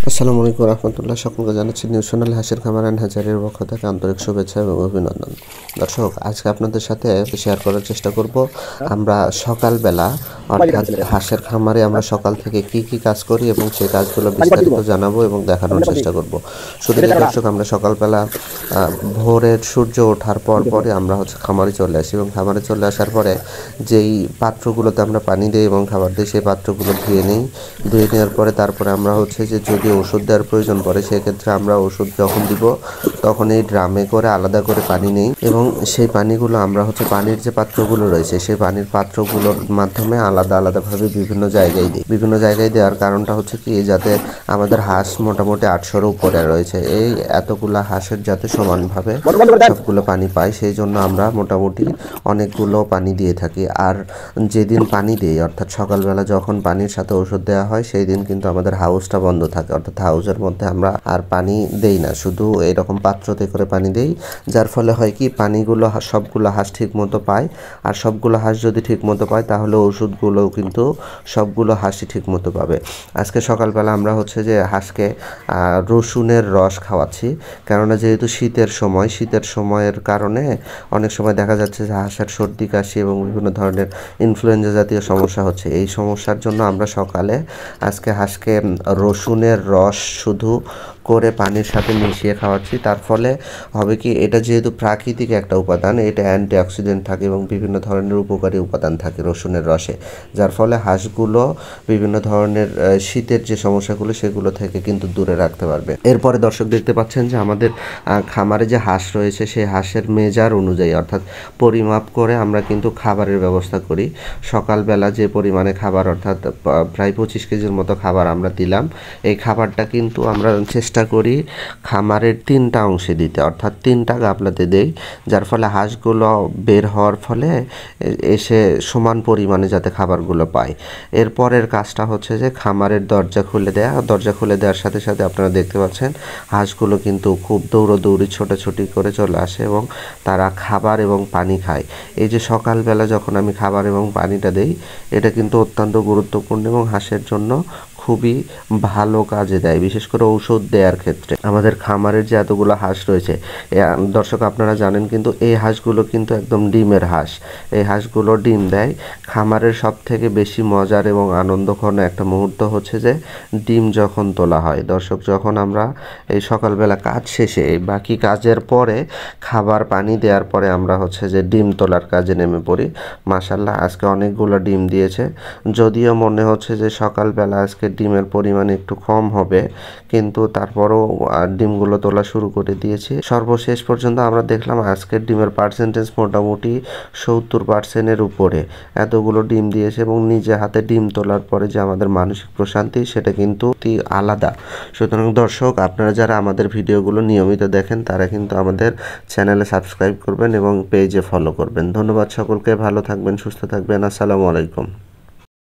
আসসালামু আলাইকুম রহমতুল্লাহ। সকলকে জানাচ্ছি নিউজ চ্যানেল হাঁসের খামার অ্যান্ড হ্যাচারির পক্ষ থেকে আন্তরিক শুভেচ্ছা এবং অভিনন্দন। দর্শক, আজকে আপনাদের সাথে শেয়ার করার চেষ্টা করব আমরা সকালবেলা অর্থাৎ হাঁসের খামারে আমরা সকাল থেকে কি কি কাজ করি এবং সেই কাজগুলো বিস্তারিত জানাবো এবং দেখানোর চেষ্টা করব। শুধু দর্শক, আমরা সকালবেলা ভোরের সূর্য ওঠার পরে আমরা খামারে চলে আসি এবং খামারে চলে আসার পরে যেই পাত্রগুলোতে আমরা পানি দিই এবং খাবার দিই সেই পাত্রগুলো ধুয়ে নেওয়ার পরে তারপরে আমরা যে যদি ওষুধ দেওয়ার প্রয়োজন পড়ে সেক্ষেত্রে আমরা ওষুধ যখন দিব তখন এই ড্রামে করে আলাদা করে পানি নেই এবং সেই পানিগুলো আমরা পানির যে পাত্রগুলো রয়েছে সেই পানির পাত্রগুলোর মাধ্যমে আলাদাভাবে বিভিন্ন জায়গায় দেওয়ার কারণটা কি, যাতে আমাদের হাঁস মোটামুটি 800-এর উপরে রয়েছে, এই এতগুলা হাঁসের যাতে সমানভাবে সবগুলো পানি পায় সেই জন্য আমরা মোটামুটি অনেকগুলো পানি দিয়ে থাকি। আর যেদিন পানি দিই অর্থাৎ সকালবেলা যখন পানির সাথে ওষুধ দেওয়া হয় সেই দিন কিন্তু আমাদের হাউসটা বন্ধ থাকে, অর্থাৎ হাউসের মধ্যে আমরা আর পানি দেই না, শুধু এরকম পাত্রতে করে পানি দেই। যার ফলে হয় কি, পানিগুলো সবগুলো হাঁস ঠিক মতো পায়। আর সবগুলো হাঁস যদি ঠিক মতো পায় তাহলে ওষুধগুলোও কিন্তু সবগুলো হাঁসই ঠিক মতো পাবে। আজকে সকালবেলা আমরা যে হাঁসকে রসুনের রস খাওয়াচ্ছি, কেননা যেহেতু শীতের সময়ের কারণে অনেক সময় দেখা যাচ্ছে যে হাঁসের সর্দি কাশি এবং বিভিন্ন ধরনের ইনফ্লুয়েঞ্জা জাতীয় সমস্যা হচ্ছে। এই সমস্যার জন্য আমরা সকালে আজকে হাঁসকে রসুনের রস শুধু করে পানির সাথে মিশিয়ে খাওয়াচ্ছি। তার ফলে হবে কি, এটা যেহেতু প্রাকৃতিক একটা উপাদান, এটা অ্যান্টিঅক্সিডেন্ট থাকে এবং বিভিন্ন ধরনের উপকারী উপাদান থাকে রসুনের রসে, যার ফলে হাঁসগুলো বিভিন্ন ধরনের শীতের যে সমস্যাগুলো সেগুলো থেকে কিন্তু দূরে রাখতে পারবে। এরপরে দর্শক দেখতে পাচ্ছেন যে আমাদের খামারে যে হাঁস রয়েছে সেই হাঁসের মেজার অনুযায়ী অর্থাৎ পরিমাপ করে আমরা কিন্তু খাবারের ব্যবস্থা করি। সকালবেলা যে পরিমাণে খাবার অর্থাৎ প্রায় 25 কেজির মতো খাবার আমরা দিলাম, এই খাবারটা কিন্তু আমরা চেষ্টা করি খামারের 3টা অংশে দিতে, অর্থাৎ 3টা গাবলাতে দেই, যার ফলে হাঁসগুলো বের হওয়ার ফলে এসে সমান পরিমাণে যাতে খাবারগুলো পায়। এরপরের কাজটা যে খামারের দরজা খুলে দেওয়ার সাথে সাথে আপনারা দেখতে পাচ্ছেন হাঁসগুলো কিন্তু খুব দৌড়াদৌড়ি ছোটাছুটি করে চলে আসে এবং তারা খাবার এবং পানি খায়। এই যে সকালবেলা যখন আমি খাবার এবং পানিটা দেই, এটা কিন্তু অত্যন্ত গুরুত্বপূর্ণ এবং হাঁসের জন্য খুবই ভালো কাজে দেয়, বিশেষ করে ঔষধ দেওয়ার ক্ষেত্রে। আমাদের খামারের যে এতগুলো হাঁস রয়েছে দর্শক, আপনারা জানেন কিন্তু এই হাঁসগুলো কিন্তু একদম ডিমের হাঁস। এই হাঁসগুলো ডিম দেয়। খামারের সব থেকে বেশি মজার এবং আনন্দঘন একটা মুহূর্ত যে ডিম যখন তোলা হয়। দর্শক, যখন আমরা এই সকালবেলা কাজ শেষে বাকি কাজের পরে খাবার পানি দেওয়ার পরে আমরা যে ডিম তোলার কাজে নেমে পড়ি। মাশাআল্লাহ, আজকে অনেকগুলো ডিম দিয়েছে, যদিও মনে যে সকালবেলা আজকে ডিমের পরিমাণ একটু কম হবে, কিন্তু তারপরও ডিমগুলো তোলা শুরু করে দিয়েছি। সর্বশেষ পর্যন্ত আমরা দেখলাম আজকের ডিমের পার্সেন্টেজ মোটামুটি 70%-এর উপরে এতগুলো ডিম দিয়েছে এবং নিজে হাতে ডিম তোলার পরে যে আমাদের মানসিক প্রশান্তি সেটা কিন্তু আলাদা। সুতরাং দর্শক, আপনারা যারা আমাদের ভিডিওগুলো নিয়মিত দেখেন তারা কিন্তু আমাদের চ্যানেলে সাবস্ক্রাইব করবেন এবং পেজে ফলো করবেন। ধন্যবাদ সকলকে, ভালো থাকবেন, সুস্থ থাকবেন। আসসালামু আলাইকুম।